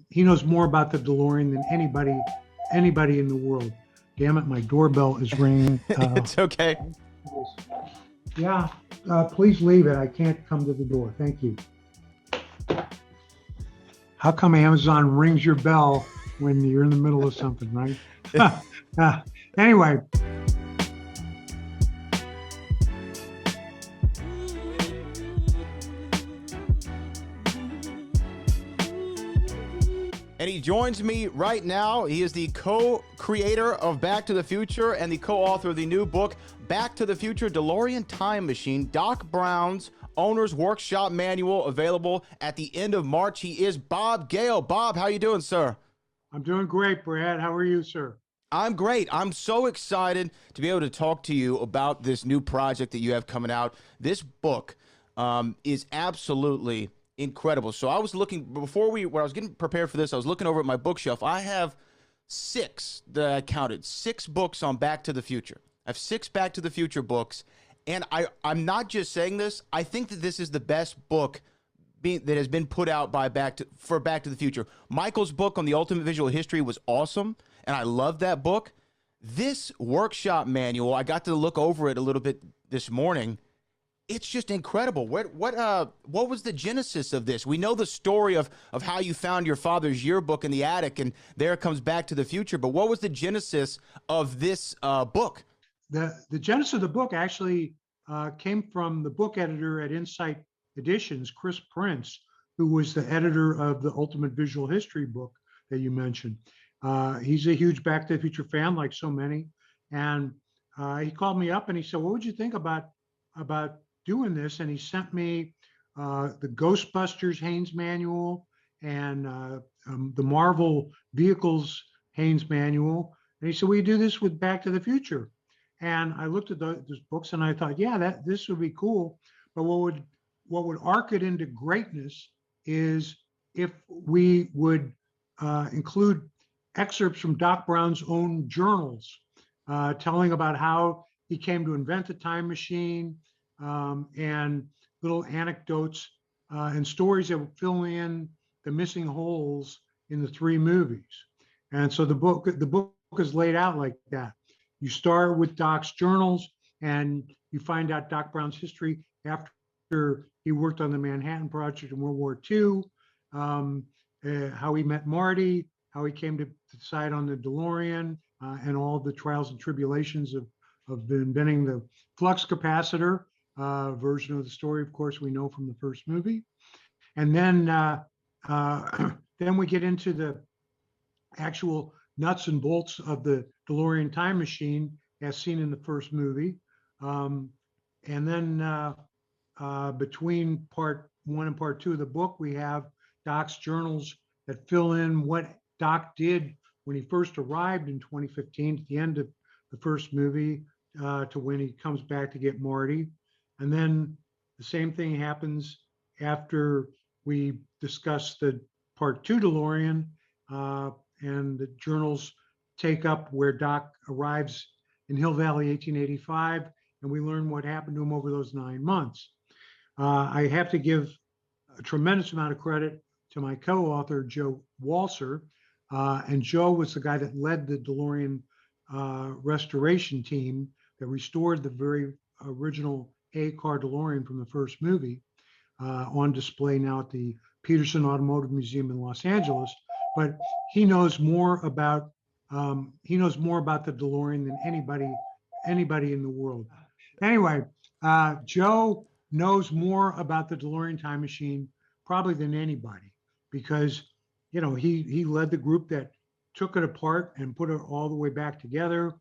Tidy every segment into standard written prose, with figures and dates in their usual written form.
He knows more about the DeLorean than anybody in the world. Damn it, my doorbell is ringing. It's okay. Yeah, please leave it. I can't come to the door. Thank you. How come Amazon rings your bell when you're in the middle of something, right? Uh, anyway, And he joins me right now. He is the co-creator of Back to the Future and the co-author of the new book, Back to the Future DeLorean Time Machine, Doc Brown's Owner's Workshop Manual, available at the end of March. He is Bob Gale. Bob, how you doing, sir? I'm doing great, Brad. How are you, sir? I'm great. I'm so excited to be able to talk to you about this new project that you have coming out. This book is absolutely incredible. So I was looking when I was getting prepared for this, I was looking over at my bookshelf. I have that I counted, six books on Back to the Future. I have six Back to the Future books, and I'm not just saying this. I think that this is the best book that has been put out by Back to the Future. Michael's book on the Ultimate Visual History was awesome, and I love that book. This workshop manual, I got to look over it a little bit this morning. It's just incredible. What was the genesis of this? We know the story of how you found your father's yearbook in the attic, and there comes Back to the Future. But what was the genesis of this book? The genesis of the book actually came from the book editor at Insight Editions, Chris Prince, who was the editor of the Ultimate Visual History book that you mentioned. He's a huge Back to the Future fan, like so many, and he called me up and he said, "What would you think about doing this?" And he sent me the Ghostbusters Haynes manual and the Marvel Vehicles Haynes manual, and he said, "Will you do this with Back to the Future?" And I looked at those books and I thought, yeah, this would be cool. But what would arc it into greatness is if we would include excerpts from Doc Brown's own journals, telling about how he came to invent the time machine, and little anecdotes and stories that would fill in the missing holes in the three movies. And so the book is laid out like that. You start with Doc's journals and you find out Doc Brown's history after he worked on the Manhattan Project in World War II, how he met Marty, how he came to decide on the DeLorean, and all the trials and tribulations of inventing the flux capacitor version of the story, of course, we know from the first movie. And then then we get into the actual nuts and bolts of the DeLorean time machine as seen in the first movie. And then between part one and part two of the book, we have Doc's journals that fill in what Doc did when he first arrived in 2015 at the end of the first movie, to when he comes back to get Marty. And then the same thing happens after we discuss the part two DeLorean, and the journals take up where Doc arrives in Hill Valley, 1885, and we learn what happened to him over those 9 months. I have to give a tremendous amount of credit to my co-author, Joe Walser. And Joe was the guy that led the DeLorean restoration team that restored the very original A-car DeLorean from the first movie, on display now at the Peterson Automotive Museum in Los Angeles. But he knows more about the DeLorean than anybody in the world. Anyway, Joe knows more about the DeLorean time machine probably than anybody, because he led the group that took it apart and put it all the way back together.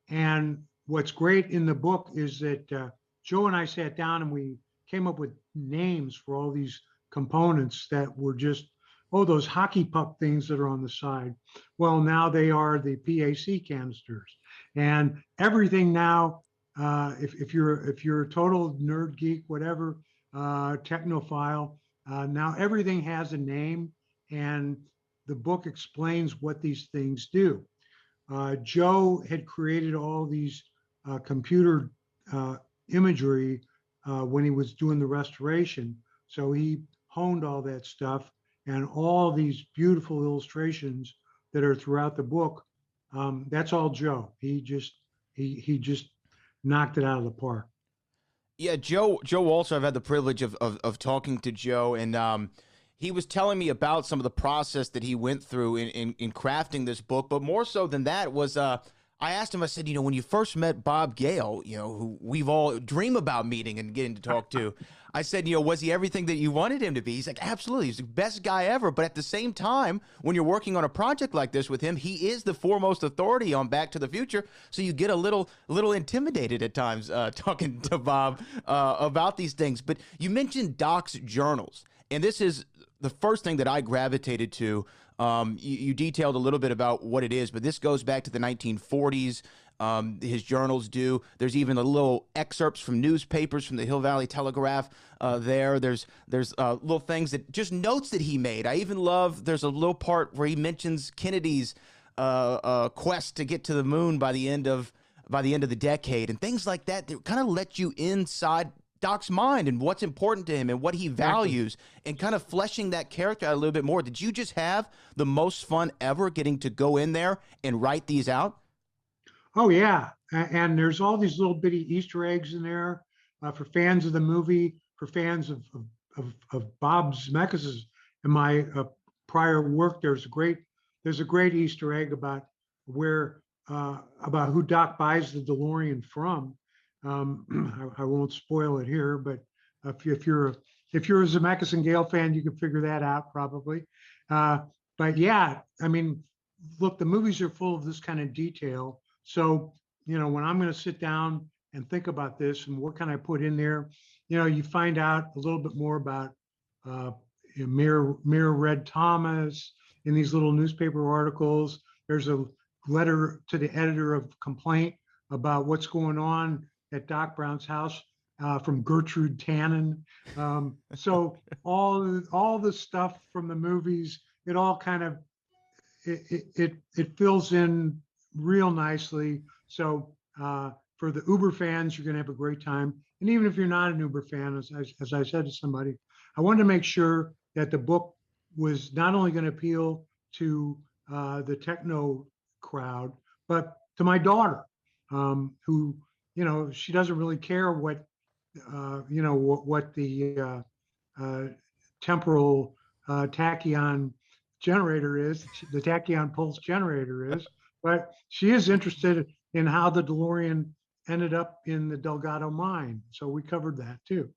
And what's great in the book is that Joe and I sat down and we came up with names for all these components that were just, oh, those hockey puck things that are on the side. Well, now they are the PAC canisters. And everything now, if you're a total nerd geek, whatever, technophile, now everything has a name, and the book explains what these things do. Joe had created all these computer imagery when he was doing the restoration. So he honed all that stuff. and all these beautiful illustrations that are throughout the book. That's all Joe. He just knocked it out of the park. Yeah, Joe also, I've had the privilege of talking to Joe, and he was telling me about some of the process that he went through in crafting this book. But more so than that was, I asked him, I said, when you first met Bob Gale, who we've all dream about meeting and getting to talk to, I said, was he everything that you wanted him to be? He's like, absolutely. He's the best guy ever. But at the same time, when you're working on a project like this with him, he is the foremost authority on Back to the Future. So you get a little intimidated at times talking to Bob about these things. But you mentioned Doc's journals, and this is the first thing that I gravitated to. You detailed a little bit about what it is, but this goes back to the 1940s. His journals do. There's even a little excerpts from newspapers from the Hill Valley Telegraph there. There's little things that just notes that he made. I even love, there's a little part where he mentions Kennedy's quest to get to the moon by the end of the decade, and things like that that kind of let you inside Doc's mind and what's important to him and what he values, and kind of fleshing that character out a little bit more. Did you just have the most fun ever getting to go in there and write these out? Oh yeah, and there's all these little bitty Easter eggs in there for fans of the movie, for fans of Bob Zemeckis' in my prior work. There's a great Easter egg about where about who Doc buys the DeLorean from. I won't spoil it here, but if you're a Zemeckis and Gale fan, you can figure that out probably. Uh, but yeah, I mean, look, the movies are full of this kind of detail. So, when I'm going to sit down and think about this and what can I put in there, you find out a little bit more about uh, Mayor Red Thomas in these little newspaper articles. There's a letter to the editor of Complaint about what's going on at Doc Brown's house from Gertrude Tannen. So all the stuff from the movies, it all kind of it fills in real nicely. So for the Uber fans, you're going to have a great time. And even if you're not an Uber fan, as I said to somebody, I wanted to make sure that the book was not only going to appeal to the techno crowd, but to my daughter, who, she doesn't really care what the uh, temporal tachyon generator is, the tachyon pulse generator is, but she is interested in how the DeLorean ended up in the Delgado mine. So we covered that too.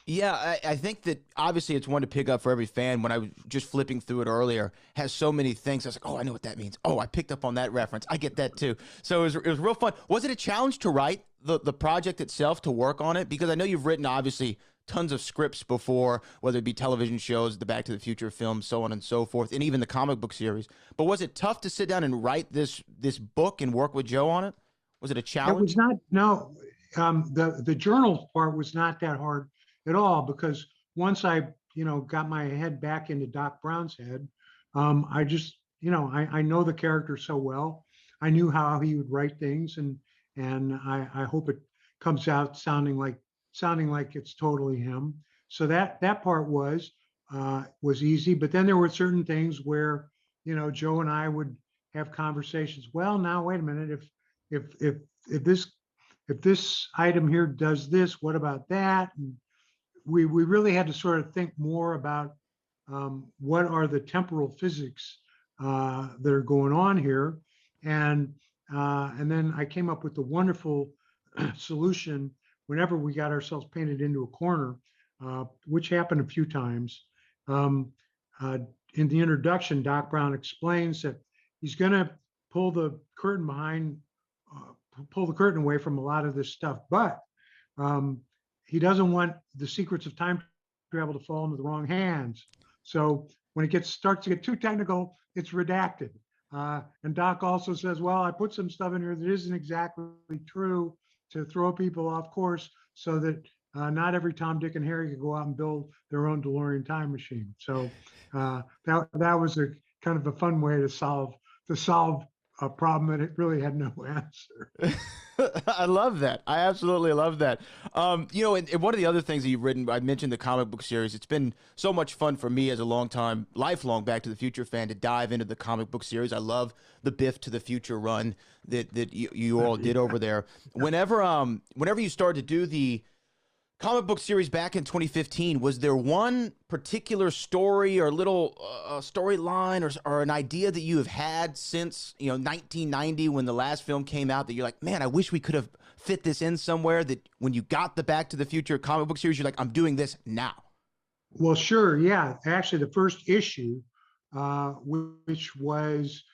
Yeah, I think that obviously it's one to pick up for every fan. When I was just flipping through it earlier, has so many things. I was like, oh, I know what that means. Oh, I picked up on that reference. I get that too. So it was real fun. Was it a challenge to write the project itself, to work on it? Because I know you've written obviously tons of scripts before, whether it be television shows, the Back to the Future films, so on and so forth, and even the comic book series. But was it tough to sit down and write this book and work with Joe on it? Was it a It was challenge? not, no, the journal part was not that hard at all because once I, got my head back into Doc Brown's head, I just, I know the character so well. I knew how he would write things, and I hope it comes out sounding like it's totally him. So that part was easy. But then there were certain things where, Joe and I would have conversations. Well, now wait a minute. If if if this if this item here does this, what about that? And we really had to sort of think more about what are the temporal physics that are going on here, and then I came up with the wonderful solution whenever we got ourselves painted into a corner, which happened a few times. Um, uh, in the introduction, Doc Brown explains that he's going to pull the curtain behind, pull the curtain away from a lot of this stuff, but um, he doesn't want the secrets of time travel to fall into the wrong hands. So when starts to get too technical, it's redacted. And Doc also says, well, I put some stuff in here that isn't exactly true to throw people off course so that not every Tom, Dick, and Harry could go out and build their own DeLorean time machine. So that was a kind of a fun way to solve a problem that it really had no answer. I love that. I absolutely love that. And one of the other things that you've written, I mentioned the comic book series. It's been so much fun for me as a lifelong Back to the Future fan to dive into the comic book series. I love the Biff to the Future run that you all did over there. Whenever you started to do the comic book series back in 2015, was there one particular story or little storyline or an idea that you have had since 1990 when the last film came out that you're like, man, I wish we could have fit this in somewhere, that when you got the Back to the Future comic book series, you're like, I'm doing this now? Well, sure, yeah. Actually, the first issue, which was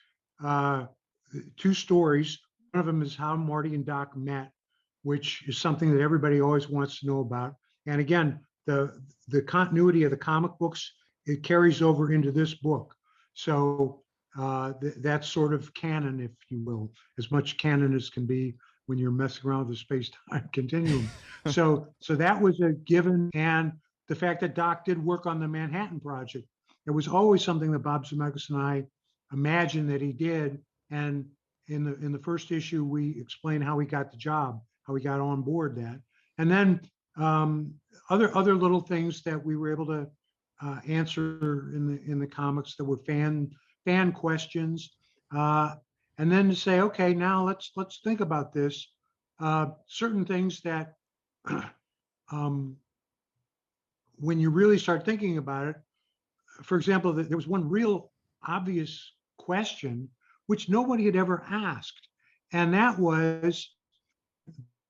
uh, two stories. One of them is how Marty and Doc met, which is something that everybody always wants to know about. And again, the continuity of the comic books, it carries over into this book. So that's sort of canon, if you will, as much canon as can be when you're messing around with the space-time continuum. So that was a given, and the fact that Doc did work on the Manhattan Project, it was always something that Bob Zemeckis and I imagined that he did. And in the first issue, we explain how he got the job, how he got on board that, and then other little things that we were able to answer in the comics that were fan questions, and then to say, okay, now let's think about this. Certain things that um, when you really start thinking about it, for example, there was one real obvious question which nobody had ever asked, and that was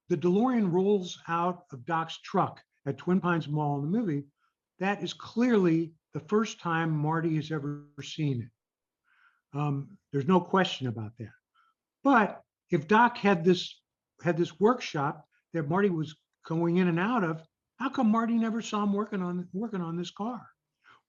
the DeLorean rolls out of Doc's truck at Twin Pines Mall in the movie. That is clearly the first time Marty has ever seen it. There's no question about that. But if Doc had this workshop that Marty was going in and out of, how come Marty never saw him working on this car?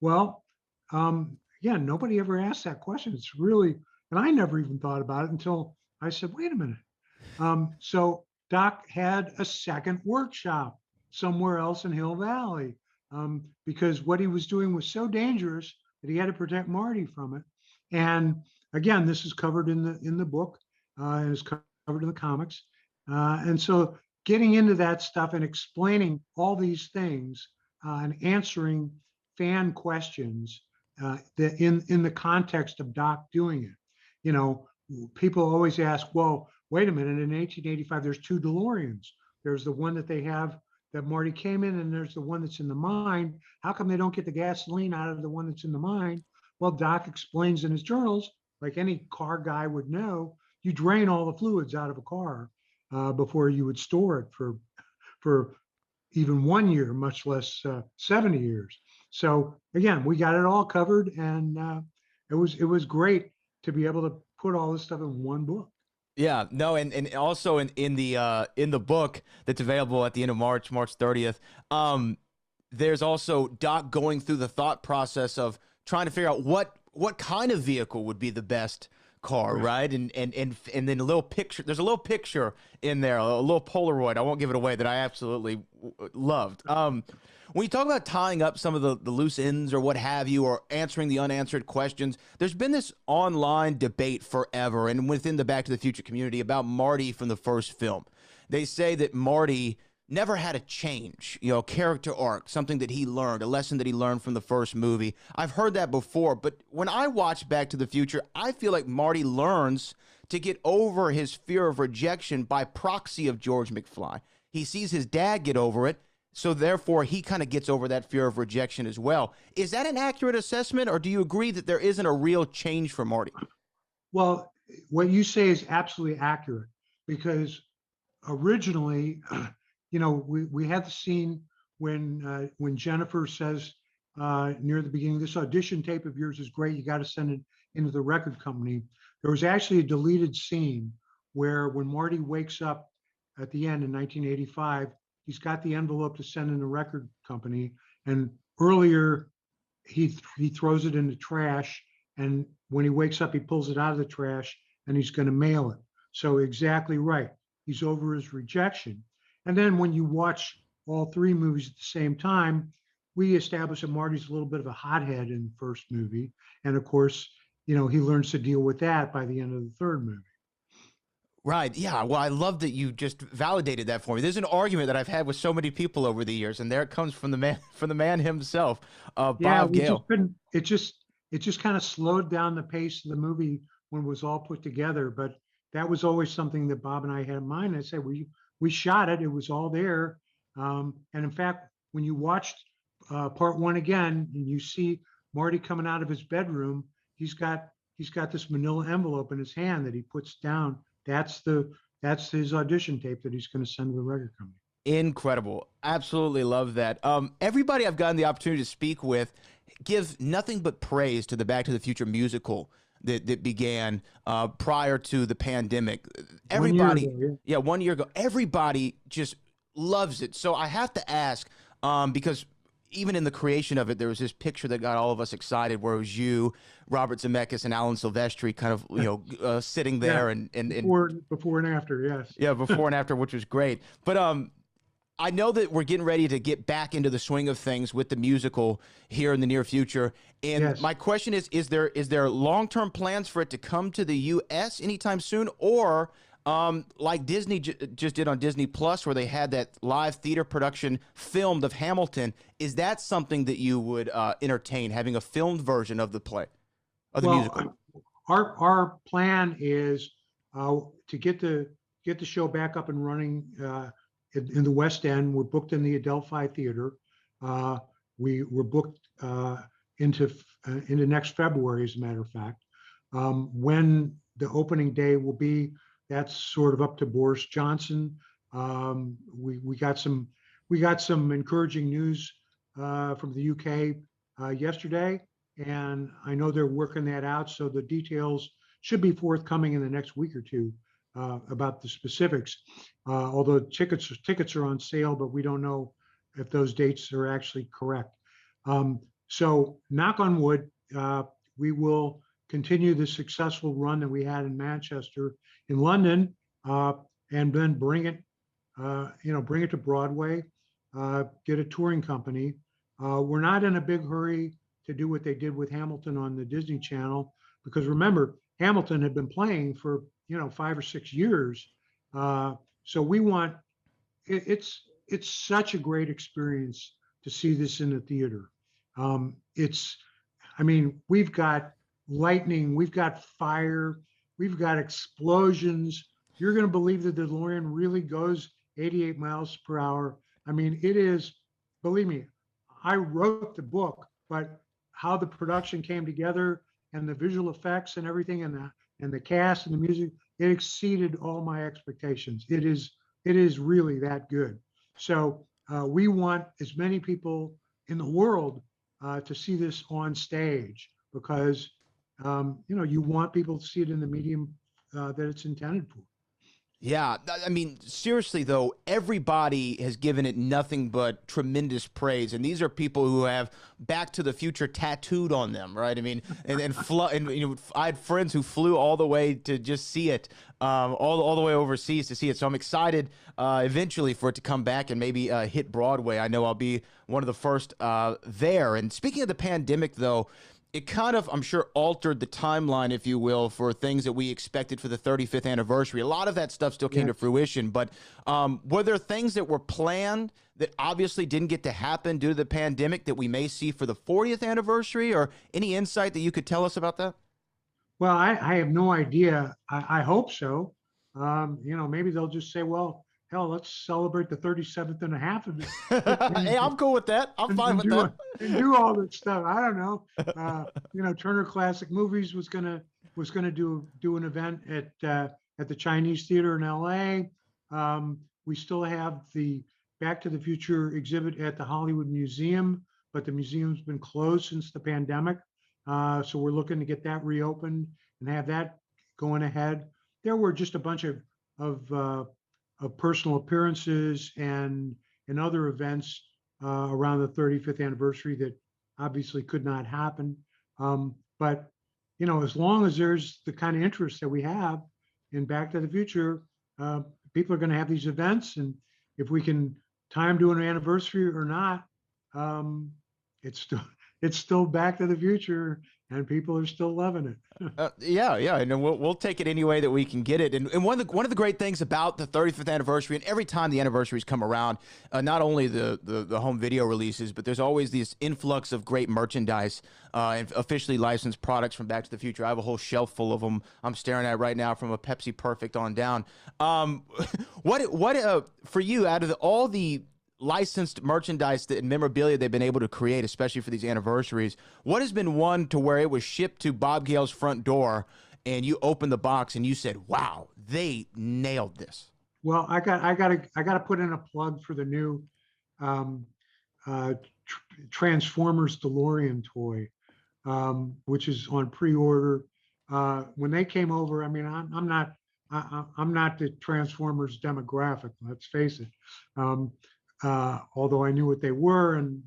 Well, yeah, nobody ever asked that question. It's really, and I never even thought about it until I said, wait a minute. So Doc had a second workshop somewhere else in Hill Valley, because what he was doing was so dangerous that he had to protect Marty from it. And again, this is covered in the book, and is covered in the comics. And so getting into that stuff and explaining all these things, and answering fan questions, that in the context of Doc doing it. People always ask, well, wait a minute, in 1885, there's two DeLoreans. There's the one that they have that Marty came in, and there's the one that's in the mine. How come they don't get the gasoline out of the one that's in the mine? Well, Doc explains in his journals, like any car guy would know, you drain all the fluids out of a car before you would store it for even 1 year, much less 70 years. So again, we got it all covered, and it was great to be able to put all this stuff in one book. Yeah, no, and also in the book that's available at the end of March 30th, there's also Doc going through the thought process of trying to figure out what kind of vehicle would be the best car, right? And then a little picture. There's a little picture in there, a little Polaroid. I won't give it away, that I absolutely loved. When you talk about tying up some of the loose ends or what have you, or answering the unanswered questions, there's been this online debate forever and within the Back to the Future community about Marty from the first film. They say that Marty never had a change, character arc, something that he learned, a lesson that he learned from the first movie. I've heard that before, but when I watch Back to the Future, I feel like Marty learns to get over his fear of rejection by proxy of George McFly. He sees his dad get over it, so therefore he kind of gets over that fear of rejection as well. Is that an accurate assessment, or do you agree that there isn't a real change for Marty? Well, what you say is absolutely accurate, because originally, we had the scene when Jennifer says near the beginning, this audition tape of yours is great, you got to send it into the record company. There was actually a deleted scene where when Marty wakes up at the end in 1985, he's got the envelope to send in the record company, and earlier he throws it in the trash, and when he wakes up, he pulls it out of the trash and he's going to mail it. So exactly right. He's over his rejection. And then when you watch all three movies at the same time, we establish that Marty's a little bit of a hothead in the first movie. And of course, he learns to deal with that by the end of the third movie. Right. Yeah. Well, I love that you just validated that for me. There's an argument that I've had with so many people over the years, and there it comes from the man, from the man himself, Yeah, Bob we just Gale. couldn't. It just kind of slowed down the pace of the movie when it was all put together. But that was always something that Bob and I had in mind. I said we shot it. It was all there. And in fact, when you watched part one again, and you see Marty coming out of his bedroom, he's got he's got this Manila envelope in his hand that he puts down. That's his audition tape that he's going to send to the record company. Incredible. Absolutely love that. Everybody I've gotten the opportunity to speak with gives nothing but praise to the Back to the Future musical that began prior to the pandemic. 1 year Everybody, ago, yeah. yeah, 1 year ago, everybody just loves it. So I have to ask, because even in the creation of it, there was this picture that got all of us excited, where it was you, Robert Zemeckis, and Alan Silvestri, kind of sitting Yeah, there and before and after, yes. yeah, before and after, which was great. But I know that we're getting ready to get back into the swing of things with the musical here in the near future. And Yes. my question is there long-term plans for it to come to the US anytime soon, or like Disney just did on Disney Plus, where they had that live theater production filmed of Hamilton? Is that something that you would entertain, having a filmed version of the play, of the Well, musical? our plan is to get the show back up and running in the West End. We're booked in the Adelphi Theater. We were booked into next February, as a matter of fact. When the opening day will be, that's sort of up to Boris Johnson. We got some encouraging news from the UK yesterday, and I know they're working that out. So the details should be forthcoming in the next week or two about the specifics. Although tickets are on sale, but we don't know if those dates are actually correct. So knock on wood, we will continue the successful run that we had in Manchester, in London, and then bring it to Broadway, get a touring company. We're not in a big hurry to do what they did with Hamilton on the Disney Channel, because remember, Hamilton had been playing for 5 or 6 years. So we want it's such a great experience to see this in the theater. It's I mean, we've got lightning, we've got fire, we've got explosions. You're going to believe that the DeLorean really goes 88 miles per hour. I mean, it is, believe me, I wrote the book, but how the production came together and the visual effects and everything, and the cast and the music, it exceeded all my expectations. It is really that good. So we want as many people in the world to see this on stage, because you want people to see it in the medium that it's intended for. Yeah, I mean, seriously though, everybody has given it nothing but tremendous praise, and these are people who have Back to the Future tattooed on them, right? I mean, and I had friends who flew all the way to just see it, all the way overseas to see it. So I'm excited eventually for it to come back and maybe hit Broadway. I know I'll be one of the first there. And speaking of the pandemic, though, it kind of, I'm sure, altered the timeline, if you will, for things that we expected for the 35th anniversary. A lot of that stuff still came to Yes. fruition, but were there things that were planned that obviously didn't get to happen due to the pandemic that we may see for the 40th anniversary, or any insight that you could tell us about that? Well, I have no idea. I hope so. Maybe they'll just say, well, hell, let's celebrate the 37th and a half of it, Hey, I'm cool with that. I'm fine and with do that. and do all that stuff. I don't know. Turner Classic Movies was gonna do an event at the Chinese Theater in L.A. We still have the Back to the Future exhibit at the Hollywood Museum, but the museum's been closed since the pandemic. So we're looking to get that reopened and have that going ahead. There were just a bunch of, uh, of personal appearances and other events around the 35th anniversary that obviously could not happen. But as long as there's the kind of interest that we have in Back to the Future, uh, people are going to have these events, and if we can time to an anniversary or not, it's still it's still Back to the Future, and people are still loving it. Yeah, yeah, and we'll take it any way that we can get it. And one of the great things about the 35th anniversary, and every time the anniversaries come around, not only the home video releases, but there's always this influx of great merchandise and officially licensed products from Back to the Future. I have a whole shelf full of them. I'm staring at right now, from a Pepsi Perfect on down. What for you, out of all the licensed merchandise and memorabilia they've been able to create, especially for these anniversaries, what has been one to where it was shipped to Bob Gale's front door and you opened the box and you said, wow, they nailed this? Well, I got to put in a plug for the new um, Transformers DeLorean toy, which is on pre-order. When they came over, I mean, I'm not the Transformers demographic. Let's face it. Um, Although I knew what they were, and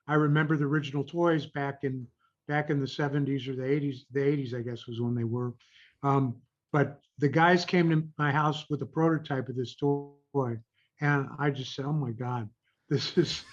I remember the original toys back in the 70s or the 80s. The 80s, I guess, was when they were. Um, but the guys came to my house with a prototype of this toy, and I just said, "Oh my God, this is."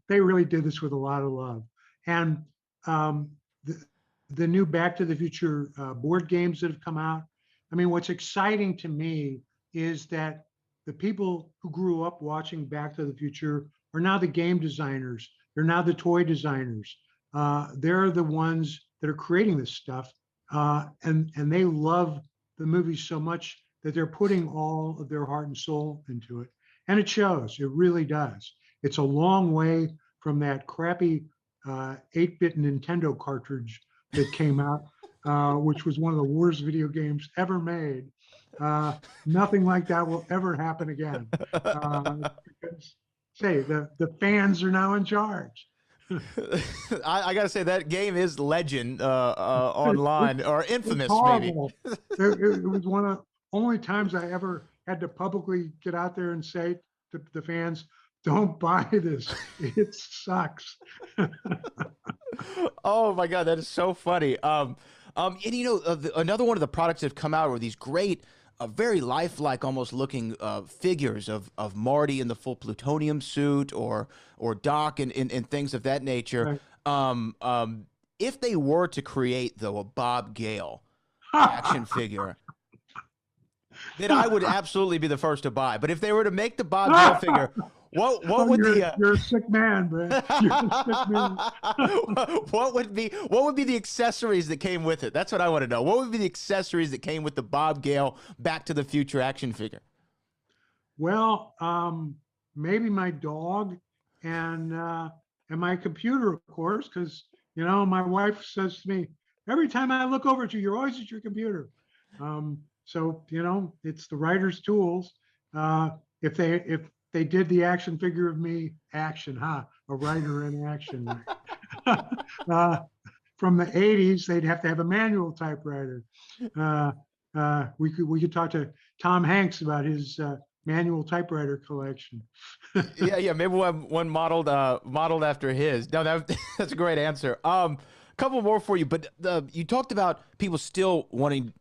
They really did this with a lot of love. And um, the, the new Back to the Future board games that have come out. I mean, what's exciting to me is that the people who grew up watching Back to the Future are now the game designers. They're now the toy designers. They're the ones that are creating this stuff, and they love the movie so much that they're putting all of their heart and soul into it, and it shows. It really does. It's a long way from that crappy 8-bit Nintendo cartridge that came out, which was one of the worst video games ever made. Uh, Nothing like that will ever happen again. Because, say, the fans are now in charge. I gotta say that game is legend It's, online, or it's infamous maybe. horrible. It was one of the only times I ever had to publicly get out there and say to the fans, don't buy this. It sucks. Oh my God, that is so funny. And another one of the products that have come out are these great, very lifelike, almost looking figures of Marty in the full plutonium suit, or Doc, and things of that nature. Right. If they were to create, though, a Bob Gale action figure, then I would absolutely be the first to buy. But if they were to make the Bob Gale figure, what would you're a sick man, man. You're a sick man. what would be the accessories that came with it? That's what I want to know. What would be the accessories that came with the Bob Gale Back to the Future action figure? Well, maybe my dog and my computer, of course, because my wife says to me, every time I look over at you, you're always at your computer. So it's the writer's tools. If they did the action figure of me, action, huh? A writer in action. uh, from the 80s, they'd have to have a manual typewriter. We could talk to Tom Hanks about his manual typewriter collection. Yeah, maybe we'll have one modeled after his. No, that's a great answer. Couple more for you, but you talked about people still wanting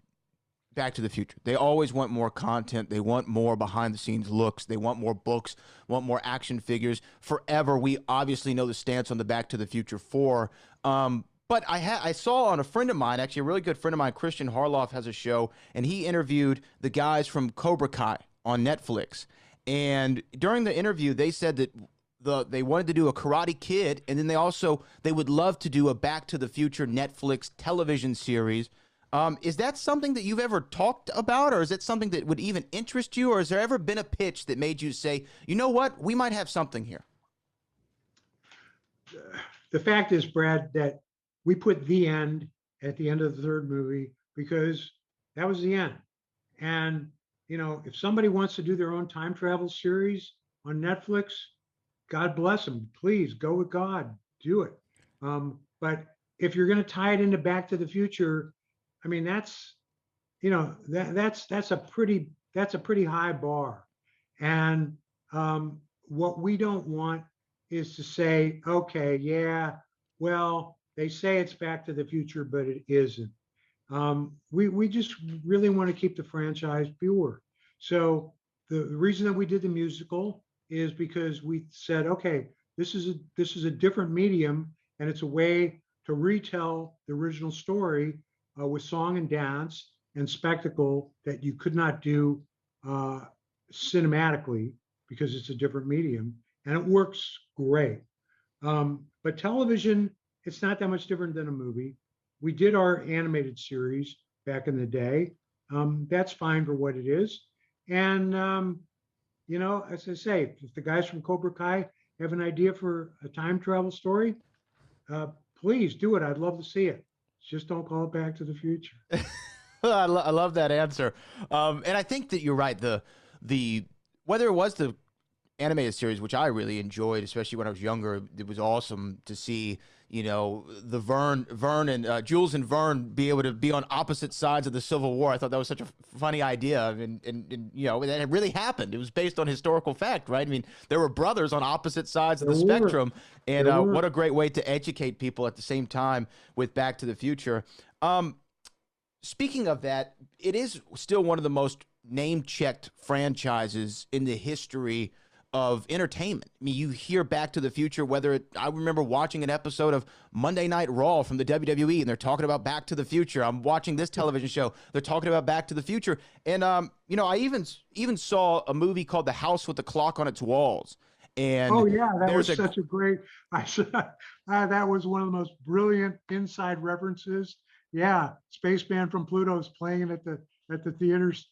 Back to the Future. They always want more content. They want more behind the scenes looks. They want more books, want more action figures. Forever, we obviously know the stance on the Back to the Future 4. But I saw on a friend of mine, actually a really good friend of mine, Christian Harloff, has a show, and he interviewed the guys from Cobra Kai on Netflix. And during the interview, they said that they wanted to do a Karate Kid, and then they would love to do a Back to the Future Netflix television series. Is that something that you've ever talked about, or is it something that would even interest you, or has there ever been a pitch that made you say, you know what, we might have something here? The fact is, Brad, that we put the end at the end of the third movie because that was the end. And, if somebody wants to do their own time travel series on Netflix, God bless them. Please go with God, do it. But if you're going to tie it into Back to the Future, I mean, that's a pretty high bar. And what we don't want is to say, okay, yeah, well, they say it's Back to the Future, but it isn't. We just really want to keep the franchise pure. So the reason that we did the musical is because we said, okay, this is a different medium, and it's a way to retell the original story with song and dance and spectacle that you could not do uh, cinematically because it's a different medium, and it works great. But television, it's not that much different than a movie. We did our animated series back in the day. That's fine for what it is. And, as I say, if the guys from Cobra Kai have an idea for a time travel story, uh, please do it. I'd love to see it. Just don't call it Back to the Future. I love that answer. And I think that you're right. The whether it was the animated series, which I really enjoyed, especially when I was younger, it was awesome to see, the Vern and Jules and Vern be able to be on opposite sides of the Civil War. I thought that was such a funny idea. And that it really happened. It was based on historical fact, right? I mean, there were brothers on opposite sides of the spectrum. And what a great way to educate people at the same time with Back to the Future. Speaking of that, it is still one of the most name-checked franchises in the history of entertainment. I mean, you hear Back to the Future, I remember watching an episode of Monday Night Raw from the WWE, and they're talking about Back to the Future. I'm watching this television show. They're talking about Back to the Future. And, I even saw a movie called The House with the Clock on Its Walls. And oh yeah, that was such a great. That was one of the most brilliant inside references. Yeah, Spaceman from Pluto is playing at the theaters.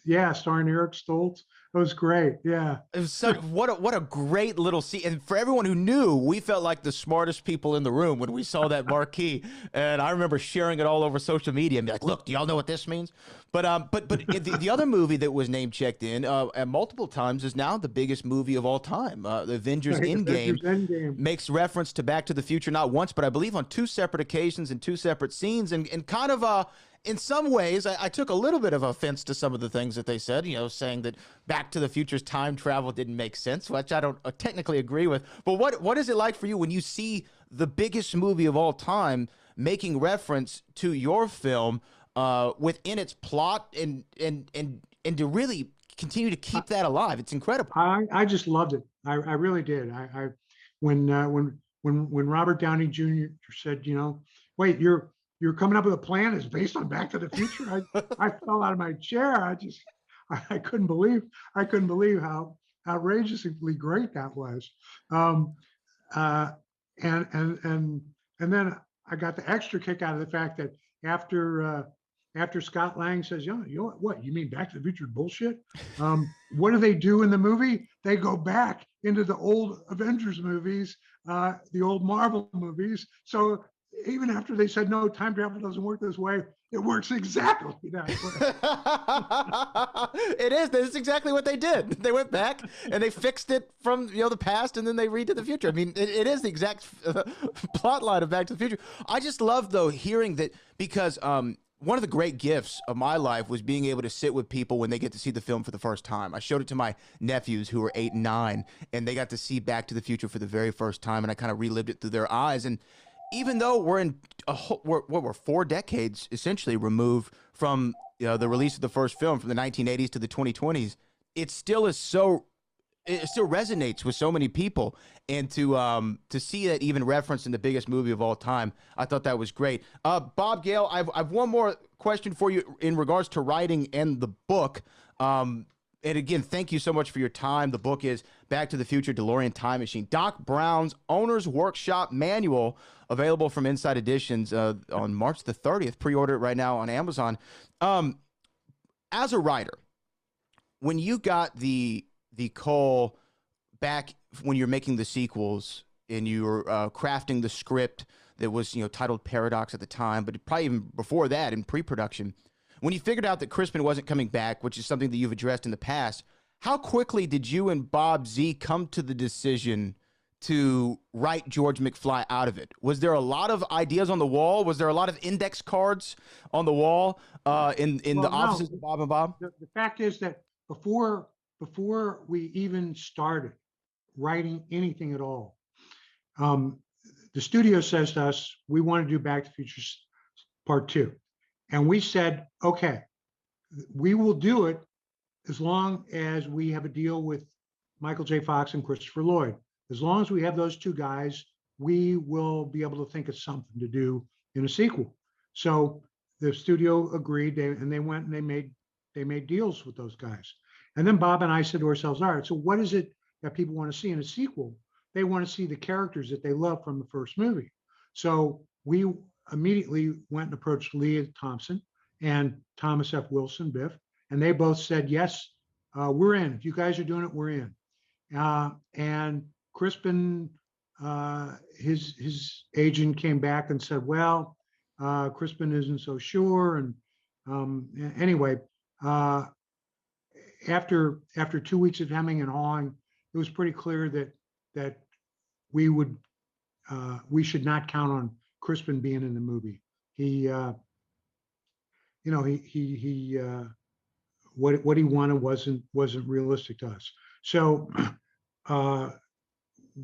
Yeah, starring Eric Stoltz. It was great. Yeah. It was such what a great little scene. And for everyone who knew, we felt like the smartest people in the room when we saw that marquee. And I remember sharing it all over social media and be like, "Look, do y'all know what this means?" But the other movie that was name checked in and multiple times is now the biggest movie of all time. The Avengers Endgame makes reference to Back to the Future not once, but I believe on two separate occasions and two separate scenes, and kind of in some ways, I took a little bit of offense to some of the things that they said, saying that Back to the Future's time travel didn't make sense, which I don't technically agree with. But what is it like for you when you see the biggest movie of all time making reference to your film within its plot and to really continue to keep that alive? It's incredible. I just loved it. I really did. When Robert Downey Jr. said, wait, you're coming up with a plan that's based on Back to the Future. I fell out of my chair. I couldn't believe how outrageously great that was. And then I got the extra kick out of the fact that after Scott Lang says, what, you mean Back to the Future bullshit? What do they do in the movie? They go back into the old Avengers movies, the old Marvel movies. So even after they said, no, time travel doesn't work this way, it works exactly that way. It is. That's exactly what they did. They went back and they fixed it from the past, and then they read to the future. I mean, it is the exact plot line of Back to the Future. I just love, though, hearing that, because one of the great gifts of my life was being able to sit with people when they get to see the film for the first time. I showed it to my nephews who were 8 and 9, and they got to see Back to the Future for the very first time, and I kind of relived it through their eyes. And even though we're 4 decades essentially removed from the release of the first film from the 1980s to the 2020s, it still resonates with so many people. And to see that even referenced in the biggest movie of all time, I thought that was great. Bob, Gale, I've one more question for you in regards to writing and the book. And again, thank you so much for your time. The book is Back to the Future DeLorean Time Machine. Doc Brown's Owner's Workshop Manual, available from Inside Editions on March the 30th. Pre-order it right now on Amazon. As a writer, when you got the call back when you're making the sequels and you were crafting the script that was titled Paradox at the time, but probably even before that in pre-production, when you figured out that Crispin wasn't coming back, which is something that you've addressed in the past, how quickly did you and Bob Z come to the decision to write George McFly out of it? Was there a lot of ideas on the wall? Was there a lot of index cards on the wall in the offices of Bob and Bob? The fact is that before we even started writing anything at all, the studio says to us, we want to do Back to the Future Part 2. And we said, okay, we will do it as long as we have a deal with Michael J. Fox and Christopher Lloyd. As long as we have those two guys we will be able to think of something to do in a sequel. So the studio agreed, and they went and they made deals with those guys. And then Bob and I said to ourselves, all right, so what is it that people want to see in a sequel? They want to see the characters that they love from the first movie. So we immediately went and approached Leah Thompson and Thomas F. Wilson, Biff, and they both said, yes, we're in. If you guys are doing it, we're in. And Crispin, his agent came back and said, well, Crispin isn't so sure. And anyway, after 2 weeks of hemming and hawing, it was pretty clear that we would we should not count on Crispin being in the movie. He what he wanted wasn't realistic to us. So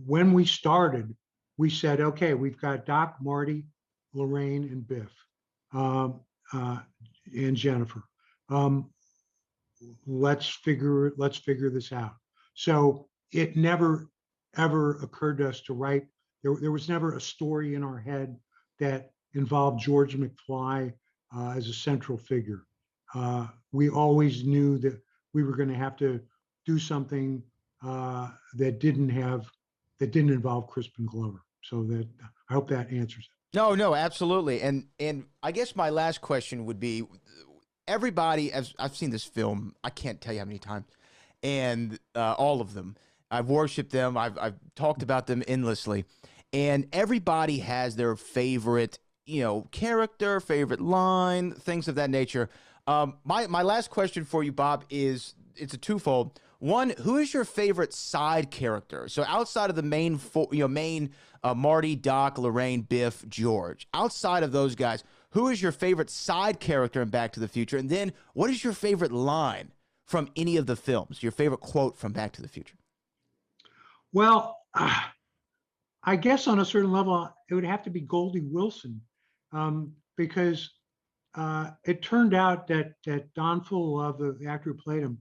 when we started, we said, okay, we've got Doc, Marty, Lorraine, and Biff, and Jennifer. Let's figure this out. So it never ever occurred to us to write. There was never a story in our head that involved George McFly as a central figure. We always knew that we were going to have to do something that didn't involve Crispin Glover. So that I hope that answers it. No, no, absolutely. And I guess my last question would be, everybody, as I've seen this film, I can't tell you how many times, and all of them. I've worshipped them. I've talked about them endlessly, and everybody has their favorite, character, favorite line, things of that nature. My last question for you, Bob, it's a twofold. One, who is your favorite side character? So outside of the main Marty, Doc, Lorraine, Biff, George, outside of those guys, who is your favorite side character in Back to the Future? And then what is your favorite line from any of the films? Your favorite quote from Back to the Future? Well, I guess on a certain level, it would have to be Goldie Wilson, because it turned out that Don Full, the actor who played him,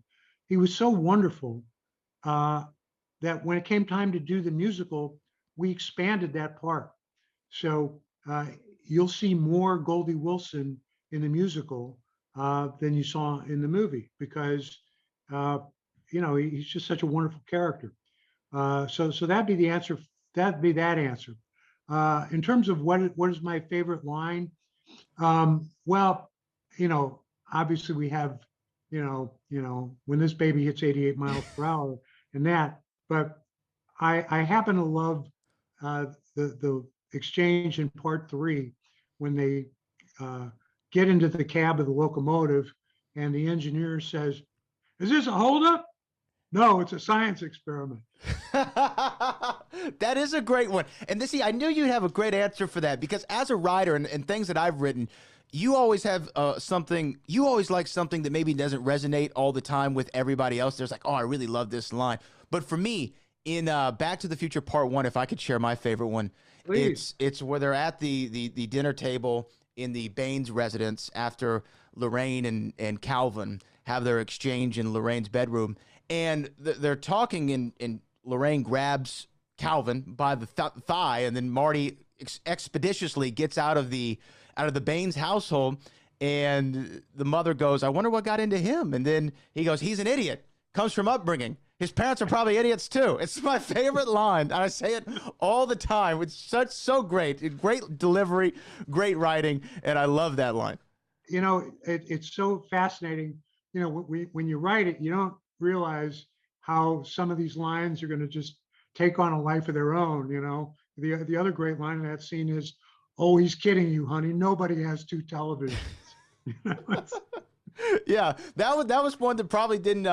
he was so wonderful that when it came time to do the musical, we expanded that part. So you'll see more Goldie Wilson in the musical than you saw in the movie, because he's just such a wonderful character. So that'd be the answer. That'd be that answer. In terms of what is my favorite line, well, obviously we have, when this baby hits 88 miles per hour and that, but I happen to love the exchange in part 3 when they get into the cab of the locomotive and the engineer says, "Is this a holdup?" "No, it's a science experiment." That is a great one. And I knew you'd have a great answer for that, because as a writer and things that I've written, you always have you always like something that maybe doesn't resonate all the time with everybody else. There's like, oh, I really love this line. But for me, in Back to the Future Part 1, if I could share my favorite one, Please. it's where they're at the dinner table in the Baines residence after Lorraine and Calvin have their exchange in Lorraine's bedroom. And they're talking, and Lorraine grabs Calvin by the thigh, and then Marty expeditiously gets out of the Baines household, and the mother goes, "I wonder what got into him." And then he goes, "He's an idiot. Comes from upbringing. His parents are probably idiots too." It's my favorite line, and I say it all the time. It's so great. Great delivery, great writing, and I love that line. It's so fascinating. When you write it, you don't realize how some of these lines are going to just take on a life of their own. The other great line in that scene is, "Oh, he's kidding you, honey. Nobody has 2 televisions." Yeah, that was one that probably didn't.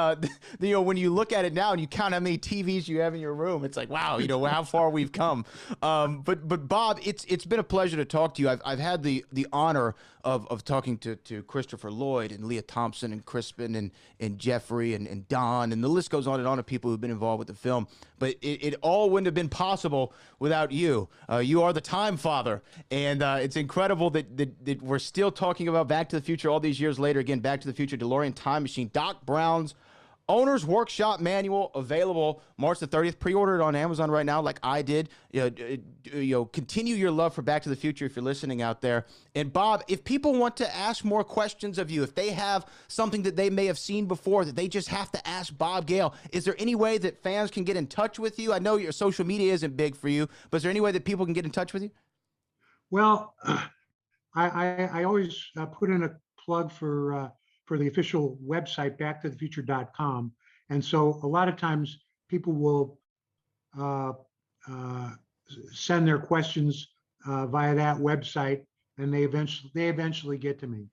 When you look at it now and you count how many TVs you have in your room, it's like, wow, how far we've come. But Bob, it's been a pleasure to talk to you. I've had the honor of talking to Christopher Lloyd and Leah Thompson and Crispin and Jeffrey and Don, and the list goes on and on of people who've been involved with the film. But it all wouldn't have been possible without you. You are the time father, and it's incredible that we're still talking about Back to the Future all these years later. Again, Back to the Future, DeLorean Time Machine, Doc Brown's Owner's Workshop Manual available March the 30th. Pre-order it on Amazon right now, like I did. Continue your love for Back to the Future if you're listening out there. And Bob, if people want to ask more questions of you, if they have something that they may have seen before that they just have to ask Bob Gale, is there any way that fans can get in touch with you? I know your social media isn't big for you, but is there any way that people can get in touch with you? Well, I always put in a plug for the official website, backtothefuture.com. And so a lot of times people will uh, uh, send their questions via that website, and they eventually get to me.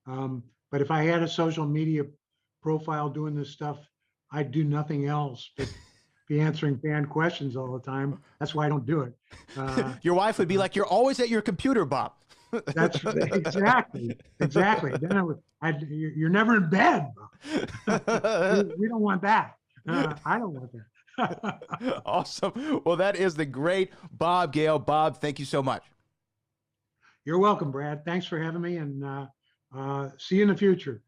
But if I had a social media profile doing this stuff, I'd do nothing else but be answering fan questions all the time. That's why I don't do it. Your wife would be like, "You're always at your computer, Bob." That's exactly. Then you're never in bed. We don't want that. I don't want that. Awesome. Well, that is the great Bob Gale. Bob, thank you so much. You're welcome, Brad. Thanks for having me, and see you in the future.